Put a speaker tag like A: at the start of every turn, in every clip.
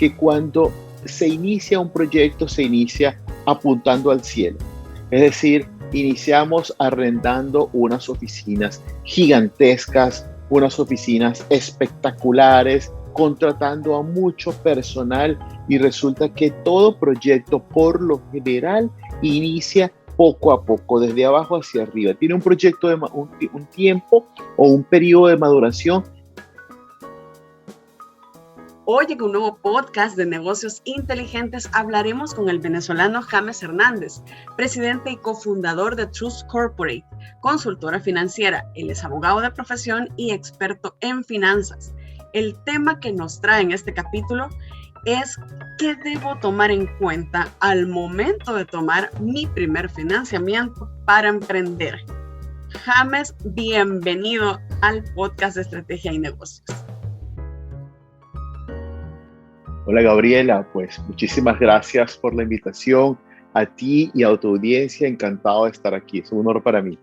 A: que cuando se inicia un proyecto, se inicia apuntando al cielo. Es decir, iniciamos arrendando unas oficinas gigantescas, unas oficinas espectaculares, contratando a mucho personal, y resulta que todo proyecto por lo general inicia poco a poco, desde abajo hacia arriba. Tiene un proyecto de un tiempo o un periodo de maduración.
B: Hoy en un nuevo podcast de negocios inteligentes hablaremos con el venezolano James Hernández, presidente y cofundador de Trust Corporate, consultora financiera. Él es abogado de profesión y experto en finanzas. El tema que nos trae en este capítulo es ¿qué debo tomar en cuenta al momento de tomar mi primer financiamiento para emprender? James, bienvenido al podcast de Estrategia y Negocios.
A: Hola Gabriela, pues muchísimas gracias por la invitación, a ti y a tu audiencia. Encantado de estar aquí, es un honor para mí.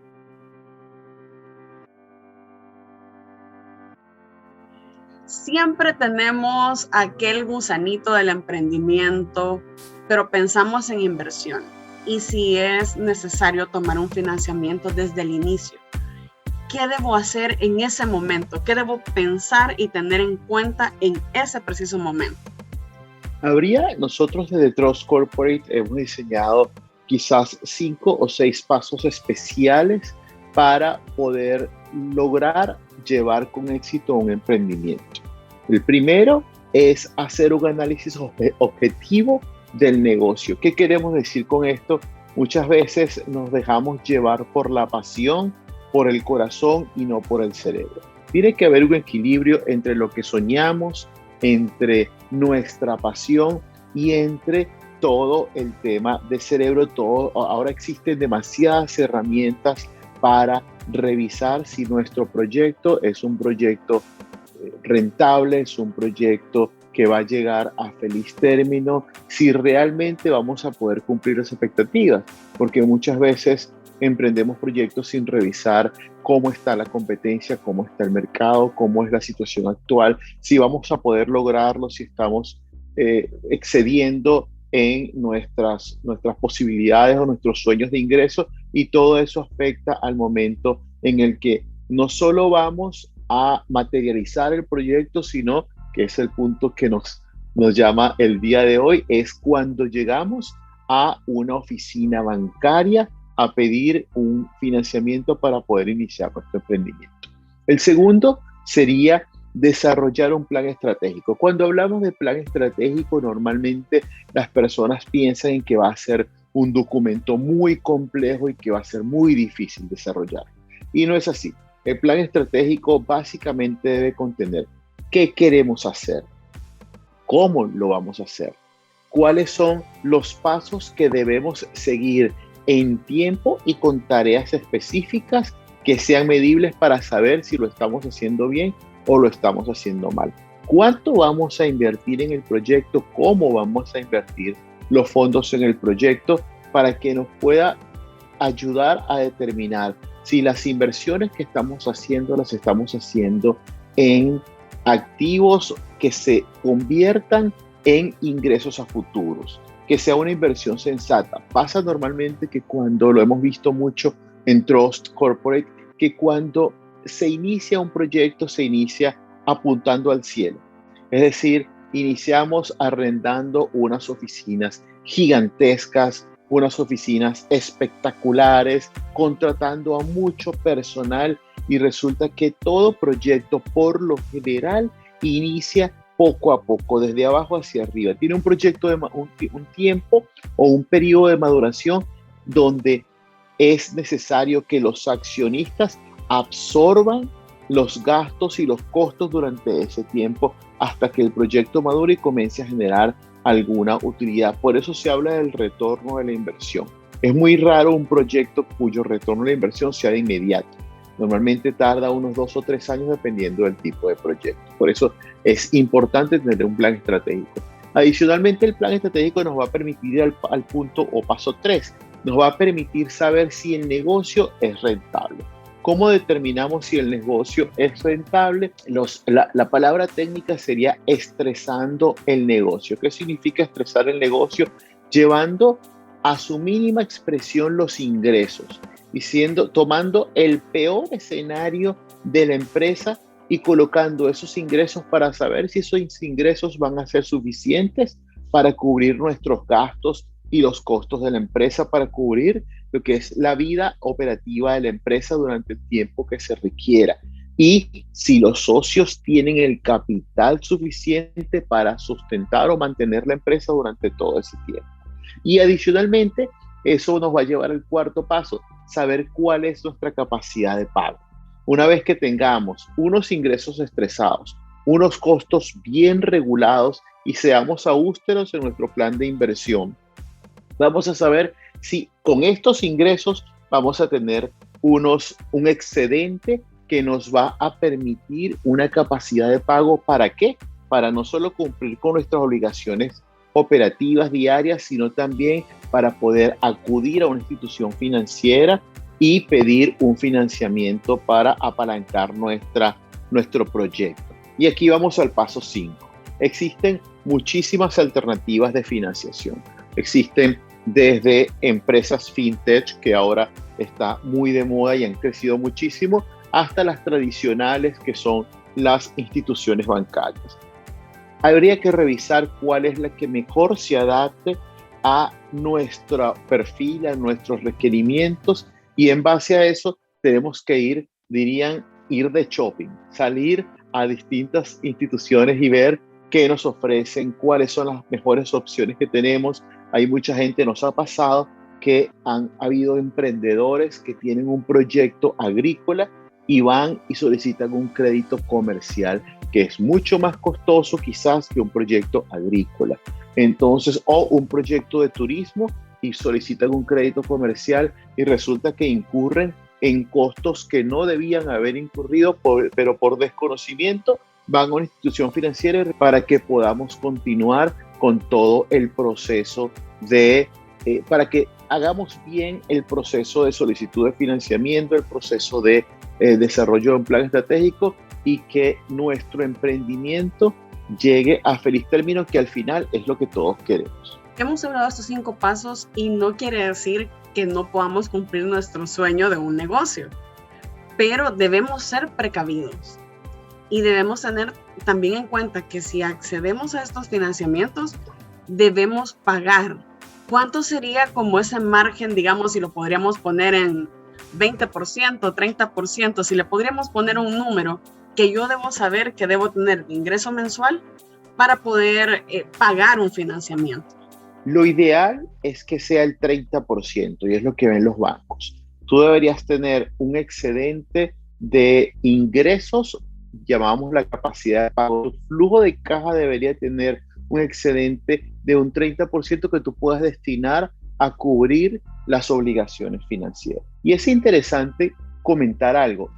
B: Siempre tenemos aquel gusanito del emprendimiento, pero pensamos en inversión y si es necesario tomar un financiamiento desde el inicio. ¿Qué debo hacer en ese momento? ¿Qué debo pensar y tener en cuenta en ese preciso momento?
A: Nosotros desde Trust Corporate hemos diseñado quizás 5 o 6 pasos especiales para poder lograr llevar con éxito un emprendimiento. El primero es hacer un análisis objetivo del negocio. ¿Qué queremos decir con esto? Muchas veces nos dejamos llevar por la pasión, por el corazón y no por el cerebro. Tiene que haber un equilibrio entre lo que soñamos, entre nuestra pasión y entre todo el tema de cerebro. Ahora existen demasiadas herramientas para revisar si nuestro proyecto es un proyecto rentable, es un proyecto que va a llegar a feliz término, si realmente vamos a poder cumplir las expectativas, porque muchas veces emprendemos proyectos sin revisar cómo está la competencia, cómo está el mercado, cómo es la situación actual, si vamos a poder lograrlo, si estamos excediendo en nuestras posibilidades o nuestros sueños de ingreso, y todo eso afecta al momento en el que no solo vamos a materializar el proyecto, sino que es el punto que nos llama el día de hoy, es cuando llegamos a una oficina bancaria a pedir un financiamiento para poder iniciar nuestro emprendimiento. El segundo sería desarrollar un plan estratégico. Cuando hablamos de plan estratégico, normalmente las personas piensan en que va a ser un documento muy complejo y que va a ser muy difícil desarrollar. Y no es así. El plan estratégico básicamente debe contener qué queremos hacer, cómo lo vamos a hacer, cuáles son los pasos que debemos seguir en tiempo y con tareas específicas que sean medibles para saber si lo estamos haciendo bien o lo estamos haciendo mal. ¿Cuánto vamos a invertir en el proyecto? ¿Cómo vamos a invertir los fondos en el proyecto? Para que nos pueda ayudar a determinar si las inversiones que estamos haciendo las estamos haciendo en activos que se conviertan en ingresos a futuros, que sea una inversión sensata. Pasa normalmente que cuando, lo hemos visto mucho en Trust Corporate, que cuando se inicia un proyecto, se inicia apuntando al cielo. Es decir, iniciamos arrendando unas oficinas gigantescas, unas oficinas espectaculares, contratando a mucho personal, y resulta que todo proyecto por lo general inicia poco a poco, desde abajo hacia arriba. Tiene un proyecto de un tiempo o un periodo de maduración donde es necesario que los accionistas absorban los gastos y los costos durante ese tiempo hasta que el proyecto madure y comience a generar alguna utilidad. Por eso se habla del retorno de la inversión. Es muy raro un proyecto cuyo retorno de la inversión sea de inmediato. Normalmente tarda unos 2 o 3 años dependiendo del tipo de proyecto. Por eso es importante tener un plan estratégico. Adicionalmente, el plan estratégico nos va a permitir ir al punto o paso 3. Nos va a permitir saber si el negocio es rentable. ¿Cómo determinamos si el negocio es rentable? La palabra técnica sería estresando el negocio. ¿Qué significa estresar el negocio? Llevando a su mínima expresión los ingresos, tomando el peor escenario de la empresa y colocando esos ingresos para saber si esos ingresos van a ser suficientes para cubrir nuestros gastos y los costos de la empresa, para cubrir lo que es la vida operativa de la empresa durante el tiempo que se requiera. Y si los socios tienen el capital suficiente para sustentar o mantener la empresa durante todo ese tiempo. Y adicionalmente, eso nos va a llevar al cuarto paso, saber cuál es nuestra capacidad de pago. Una vez que tengamos unos ingresos estresados, unos costos bien regulados y seamos austeros en nuestro plan de inversión, vamos a saber si con estos ingresos vamos a tener un excedente que nos va a permitir una capacidad de pago. ¿Para qué? Para no solo cumplir con nuestras obligaciones operativas diarias, sino también para poder acudir a una institución financiera y pedir un financiamiento para apalancar nuestro proyecto. Y aquí vamos al paso 5. Existen muchísimas alternativas de financiación. Existen desde empresas fintech, que ahora está muy de moda y han crecido muchísimo, hasta las tradicionales, que son las instituciones bancarias. Habría que revisar cuál es la que mejor se adapte a nuestro perfil, a nuestros requerimientos, y en base a eso tenemos que ir de shopping, salir a distintas instituciones y ver qué nos ofrecen, cuáles son las mejores opciones que tenemos. Hay mucha gente, nos ha pasado que han habido emprendedores que tienen un proyecto agrícola y van y solicitan un crédito comercial que es mucho más costoso quizás que un proyecto agrícola. Entonces, o un proyecto de turismo y solicitan un crédito comercial y resulta que incurren en costos que no debían haber incurrido, pero por desconocimiento van a una institución financiera para que podamos continuar con todo el proceso para que hagamos bien el proceso de solicitud de financiamiento, el proceso de desarrollo de un plan estratégico, y que nuestro emprendimiento llegue a feliz término, que al final es lo que todos queremos.
B: Hemos hablado de estos 5 pasos y no quiere decir que no podamos cumplir nuestro sueño de un negocio, pero debemos ser precavidos y debemos tener también en cuenta que si accedemos a estos financiamientos, debemos pagar. ¿Cuánto sería como ese margen, digamos, si lo podríamos poner en 20%, 30%, si le podríamos poner un número que yo debo saber que debo tener de ingreso mensual para poder pagar un financiamiento?
A: Lo ideal es que sea el 30%, y es lo que ven los bancos. Tú deberías tener un excedente de ingresos, llamamos la capacidad de pago. Tu flujo de caja debería tener un excedente de un 30% que tú puedas destinar a cubrir las obligaciones financieras. Y es interesante comentar algo,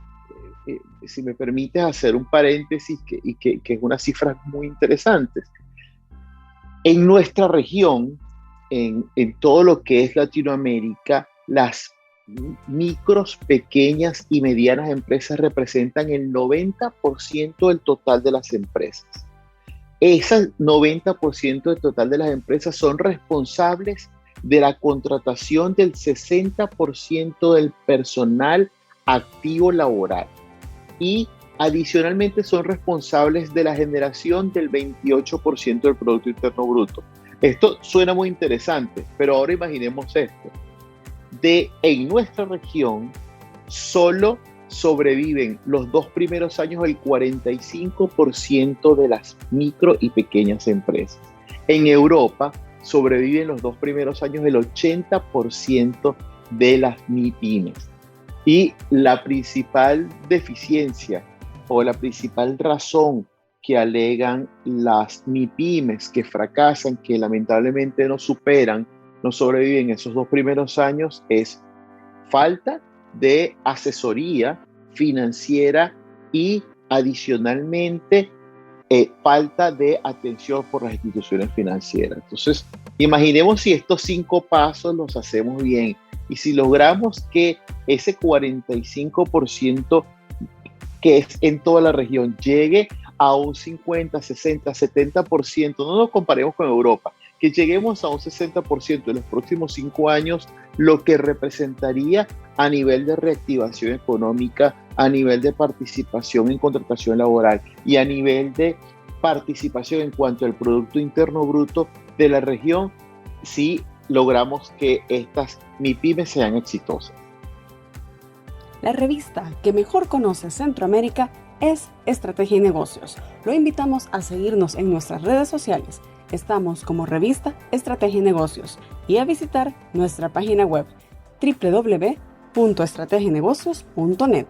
A: si me permites hacer un paréntesis, que es unas cifras muy interesantes. En nuestra región, en todo lo que es Latinoamérica, las micros, pequeñas y medianas empresas representan el 90% del total de las empresas. Ese 90% del total de las empresas son responsables de la contratación del 60% del personal activo laboral, y adicionalmente son responsables de la generación del 28% del Producto Interno Bruto. Esto suena muy interesante, pero ahora imaginemos esto. En nuestra región solo sobreviven los 2 primeros años el 45% de las micro y pequeñas empresas. En Europa sobreviven los 2 primeros años el 80% de las MIPYMES. Y la principal deficiencia o la principal razón que alegan las MIPYMES que fracasan, que lamentablemente no sobreviven esos 2 primeros años, es falta de asesoría financiera y adicionalmente falta de atención por las instituciones financieras. Entonces, imaginemos si estos 5 pasos los hacemos bien Y si logramos que ese 45% que es en toda la región llegue a un 50, 60, 70%, no nos comparemos con Europa, que lleguemos a un 60% en los próximos 5 años, lo que representaría a nivel de reactivación económica, a nivel de participación en contratación laboral y a nivel de participación en cuanto al Producto Interno Bruto de la región, si logramos que estas MIPYMES sean exitosas.
B: La revista que mejor conoce Centroamérica es Estrategia y Negocios. Lo invitamos a seguirnos en nuestras redes sociales. Estamos como revista Estrategia y Negocios y a visitar nuestra página web www.estrategianegocios.net.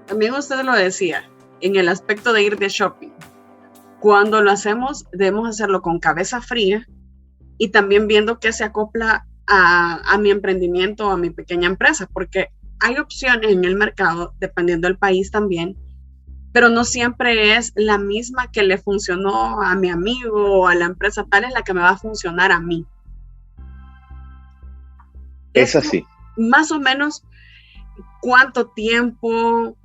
B: También usted lo decía, en el aspecto de ir de shopping. Cuando lo hacemos, debemos hacerlo con cabeza fría y también viendo qué se acopla a mi emprendimiento o a mi pequeña empresa, porque hay opciones en el mercado, dependiendo del país también, pero no siempre es la misma que le funcionó a mi amigo o a la empresa tal, es la que me va a funcionar a mí.
A: Es así.
B: Más o menos, ¿cuánto tiempo?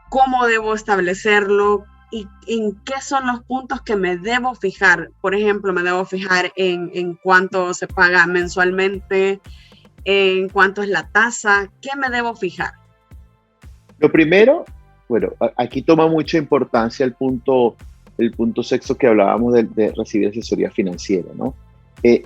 B: ¿Cómo debo establecerlo? ¿Y en qué son los puntos que me debo fijar? Por ejemplo, me debo fijar en cuánto se paga mensualmente, en cuánto es la tasa. ¿Qué me debo fijar?
A: Lo primero, bueno, aquí toma mucha importancia el punto sexto que hablábamos de recibir asesoría financiera, ¿no?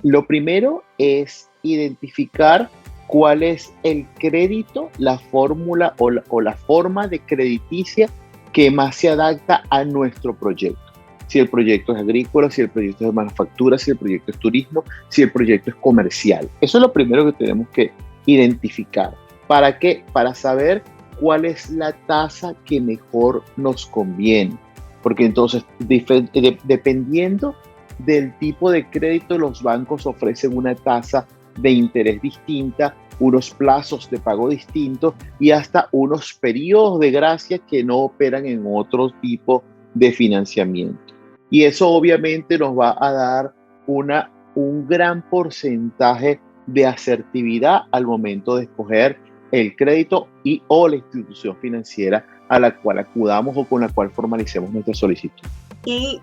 A: Lo primero es identificar cuál es el crédito, la fórmula o la forma de crediticia que más se adapta a nuestro proyecto. Si el proyecto es agrícola, si el proyecto es de manufactura, si el proyecto es turismo, si el proyecto es comercial. Eso es lo primero que tenemos que identificar. ¿Para qué? Para saber cuál es la tasa que mejor nos conviene. Porque entonces, dependiendo del tipo de crédito, los bancos ofrecen una tasa de interés distinta, unos plazos de pago distintos y hasta unos periodos de gracia que no operan en otro tipo de financiamiento. Y eso obviamente nos va a dar un gran porcentaje de asertividad al momento de escoger el crédito y o la institución financiera a la cual acudamos o con la cual formalicemos nuestra solicitud.
B: ¿Y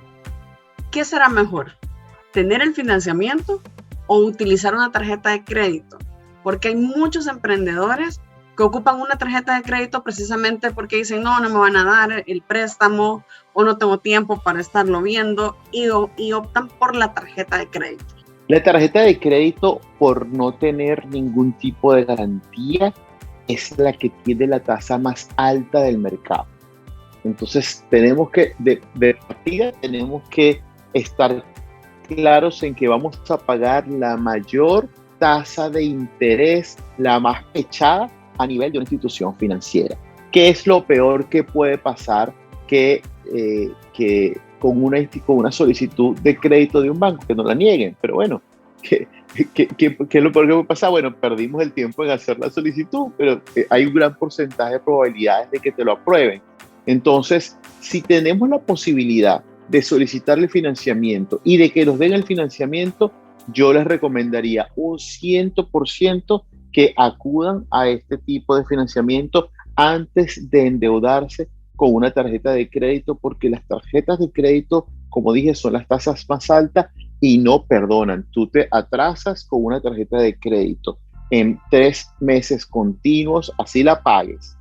B: qué será mejor? ¿Tener el financiamiento o utilizar una tarjeta de crédito? Porque hay muchos emprendedores que ocupan una tarjeta de crédito precisamente porque dicen, no me van a dar el préstamo o no tengo tiempo para estarlo viendo y optan por la tarjeta de crédito.
A: La tarjeta de crédito, por no tener ningún tipo de garantía, es la que tiene la tasa más alta del mercado. Entonces, tenemos que, de partida, tenemos que estar claros en que vamos a pagar la mayor tasa de interés, la más echada a nivel de una institución financiera. ¿Qué es lo peor que puede pasar que con una solicitud de crédito de un banco, que no la nieguen? Pero bueno, ¿qué es lo peor que puede pasar? Bueno, perdimos el tiempo en hacer la solicitud, pero hay un gran porcentaje de probabilidades de que te lo aprueben. Entonces, si tenemos la posibilidad de solicitarle financiamiento y de que nos den el financiamiento, yo les recomendaría un 100% que acudan a este tipo de financiamiento antes de endeudarse con una tarjeta de crédito, porque las tarjetas de crédito, como dije, son las tasas más altas y no perdonan. Tú te atrasas con una tarjeta de crédito en 3 meses continuos, así la pagues,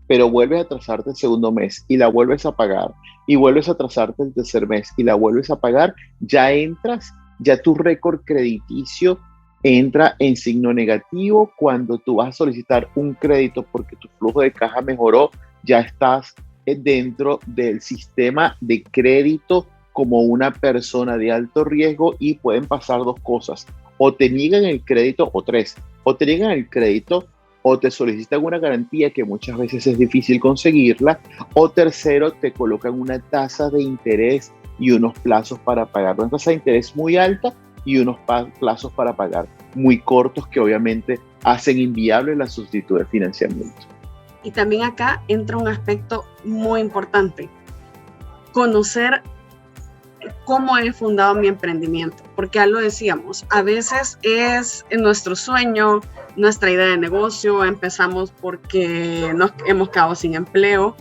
A: pero vuelves a atrasarte el segundo mes y la vuelves a pagar, y vuelves a atrasarte el tercer mes y la vuelves a pagar, ya tu récord crediticio entra en signo negativo. Cuando tú vas a solicitar un crédito porque tu flujo de caja mejoró, ya estás dentro del sistema de crédito como una persona de alto riesgo y pueden pasar 2 cosas. O te niegan el crédito, o 3. O te niegan el crédito o te solicitan una garantía que muchas veces es difícil conseguirla, o tercero, te colocan una tasa de interés y unos plazos para pagar. Una tasa de interés muy alta y unos plazos para pagar muy cortos que obviamente hacen inviable la solicitud de financiamiento.
B: Y también acá entra un aspecto muy importante: conocer cómo he fundado mi emprendimiento, porque ya lo decíamos, a veces es nuestro sueño, nuestra idea de negocio, empezamos porque nos hemos quedado sin empleo,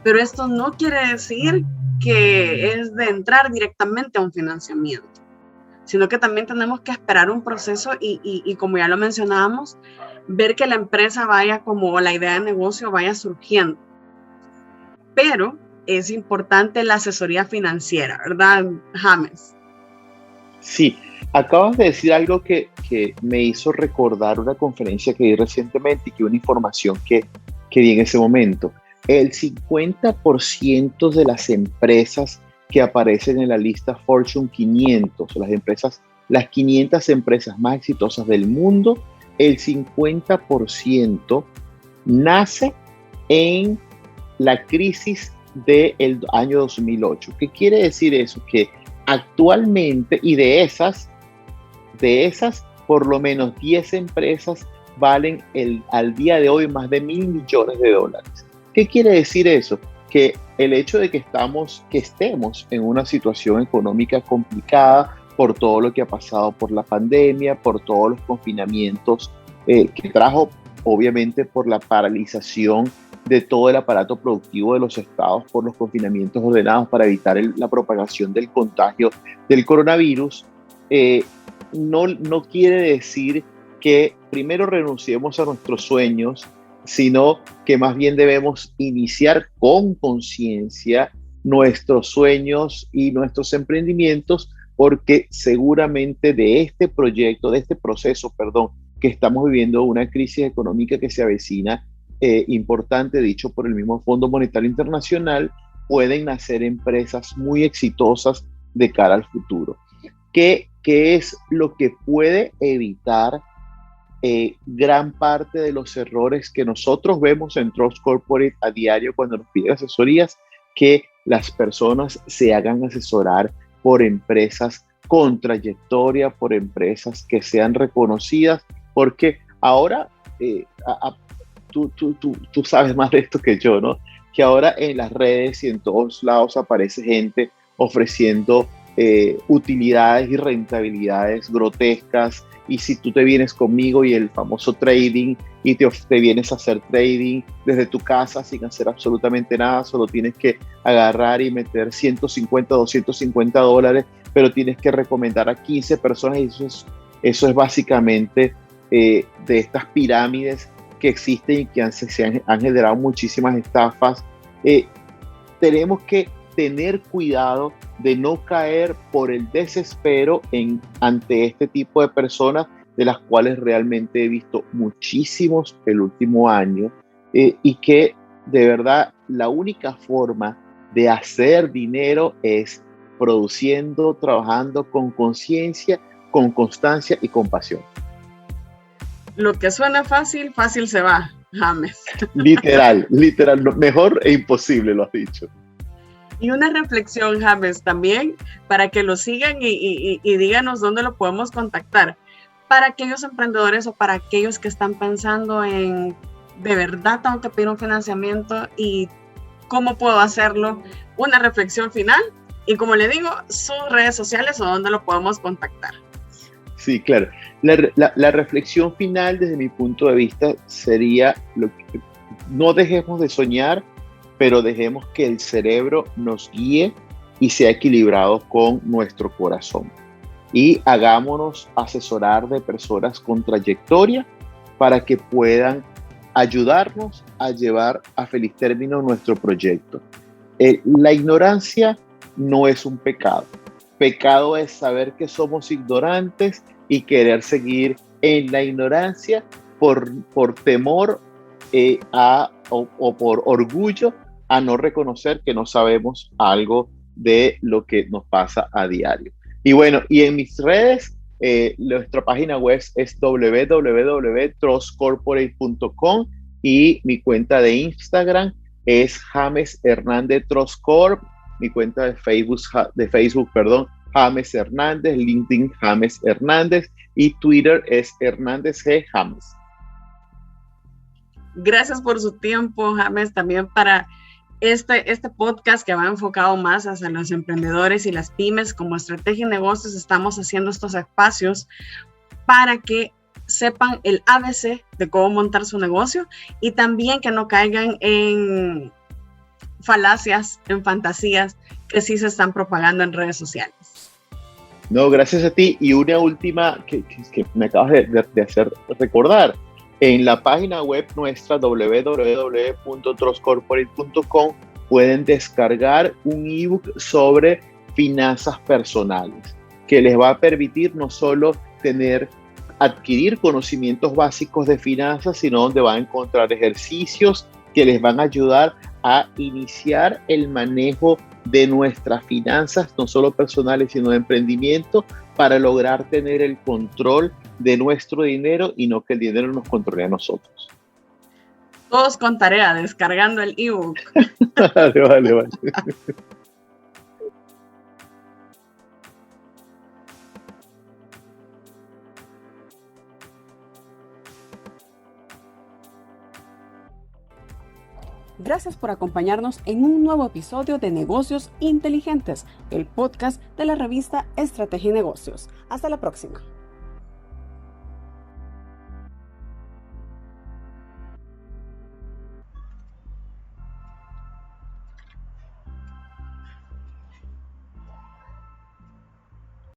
B: pero esto no quiere decir que es de entrar directamente a un financiamiento, sino que también tenemos que esperar un proceso y como ya lo mencionábamos, ver que la empresa vaya como la idea de negocio vaya surgiendo. Pero es importante la asesoría financiera, ¿verdad, James?
A: Sí, acabas de decir algo que me hizo recordar una conferencia que di recientemente y que una información que di en ese momento. El 50% de las empresas que aparecen en la lista Fortune 500, las 500 empresas más exitosas del mundo, el 50% nace en la crisis del año 2008. ¿Qué quiere decir eso? Que actualmente, y de esas, por lo menos 10 empresas valen al día de hoy más de $1.000 millones. ¿Qué quiere decir eso? Que el hecho de que estemos en una situación económica complicada por todo lo que ha pasado por la pandemia, por todos los confinamientos que trajo, obviamente, por la paralización de todo el aparato productivo de los estados, por los confinamientos ordenados para evitar la propagación del contagio del coronavirus, no quiere decir que primero renunciemos a nuestros sueños, sino que más bien debemos iniciar con conciencia nuestros sueños y nuestros emprendimientos, porque seguramente de este proceso, que estamos viviendo una crisis económica que se avecina importante, dicho por el mismo Fondo Monetario Internacional, pueden nacer empresas muy exitosas de cara al futuro. ¿Qué es lo que puede evitar gran parte de los errores que nosotros vemos en Trust Corporate a diario cuando nos piden asesorías? Que las personas se hagan asesorar por empresas con trayectoria, por empresas que sean reconocidas, porque ahora tú sabes más de esto que yo, ¿no? Que ahora en las redes y en todos lados aparece gente ofreciendo utilidades y rentabilidades grotescas, y si tú te vienes conmigo y el famoso trading y te vienes a hacer trading desde tu casa sin hacer absolutamente nada, solo tienes que agarrar y meter 150, 250 dólares, pero tienes que recomendar a 15 personas, y eso es básicamente de estas pirámides que existen y que han generado muchísimas estafas. Tenemos que tener cuidado de no caer por el desespero ante este tipo de personas, de las cuales realmente he visto muchísimos el último año, y que de verdad la única forma de hacer dinero es produciendo, trabajando con conciencia, con constancia y con pasión.
B: Lo que suena fácil, fácil se va, James.
A: Literal, mejor e imposible lo has dicho.
B: Y una reflexión, James, también, para que lo sigan y díganos dónde lo podemos contactar. Para aquellos emprendedores o para aquellos que están pensando en, de verdad tengo que pedir un financiamiento y cómo puedo hacerlo, una reflexión final. Y como le digo, sus redes sociales o dónde lo podemos contactar.
A: Sí, claro. La reflexión final desde mi punto de vista sería no dejemos de soñar, pero dejemos que el cerebro nos guíe y sea equilibrado con nuestro corazón. Y hagámonos asesorar de personas con trayectoria para que puedan ayudarnos a llevar a feliz término nuestro proyecto. La ignorancia no es un pecado. Pecado es saber que somos ignorantes y querer seguir en la ignorancia por temor o por orgullo a no reconocer que no sabemos algo de lo que nos pasa a diario. Y bueno, y en mis redes, nuestra página web es www.trustcorporate.com y mi cuenta de Instagram es James Hernández Trust Corp, mi cuenta de Facebook, James Hernández, LinkedIn James Hernández y Twitter es Hernández G. James.
B: Gracias por su tiempo, James, también para este podcast que va enfocado más hacia los emprendedores y las pymes, como Estrategia y Negocios, estamos haciendo estos espacios para que sepan el ABC de cómo montar su negocio y también que no caigan en falacias, en fantasías que sí se están propagando en redes sociales.
A: No, gracias a ti. Y una última que me acabas de hacer recordar. En la página web nuestra www.trustcorporate.com pueden descargar un ebook sobre finanzas personales que les va a permitir no solo adquirir conocimientos básicos de finanzas, sino donde van a encontrar ejercicios que les van a ayudar a iniciar el manejo de nuestras finanzas, no solo personales, sino de emprendimiento, para lograr tener el control de nuestro dinero y no que el dinero nos controle a nosotros.
B: Todos con tarea, descargando el ebook.
A: Vale.
B: Gracias por acompañarnos en un nuevo episodio de Negocios Inteligentes, el podcast de la revista Estrategia y Negocios. Hasta la próxima.